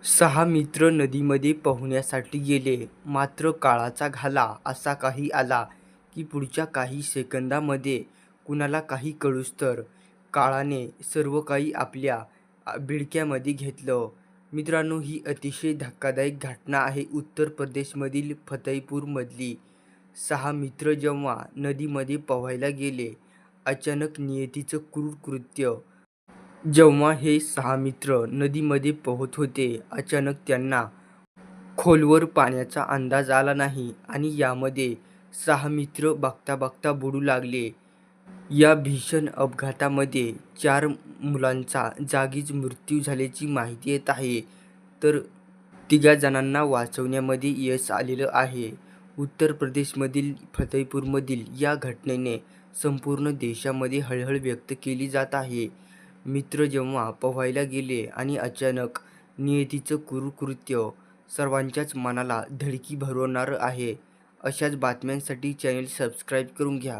6 मित्र नदीमध्ये पोहण्यासाठी गेले, मात्र काळाचा घाला असा काही आला की पुढच्या काही सेकंदांमध्ये कुणाला काही कळूस्तोवर काळाने सर्व काही आपल्या विळख्यामध्ये घेतलं. मित्रांनो, ही अतिशय धक्कादायक घटना आहे उत्तर प्रदेशमधील फतेहपूरमधली. 6 मित्र जेव्हा नदीमध्ये पोहायला गेले, अचानक नियतीचं क्रूर कृत्य. जेव्हा हे 6 मित्र नदीमध्ये पोहत होते, अचानक त्यांना खोलवर पाण्याचा अंदाज आला नाही आणि यामध्ये 6 मित्र बघता बघता बुडू लागले. या भीषण अपघातामध्ये 4 मुलांचा जागीच मृत्यू झाल्याची माहिती येत आहे, तर 3 जणांना वाचवण्यामध्ये यश आलेलं आहे. उत्तर प्रदेशमधील फतेहपूरमधील या घटनेने संपूर्ण देशामध्ये हळहळ व्यक्त केली जात आहे. मित्र जेव्हा पोहायला गेले आणि अचानक नियतीचं क्रूर कृत्य सर्वांच्याच मनाला धडकी भरवणारं आहे. अशाच बातम्यांसाठी चॅनेल सबस्क्राईब करून घ्या.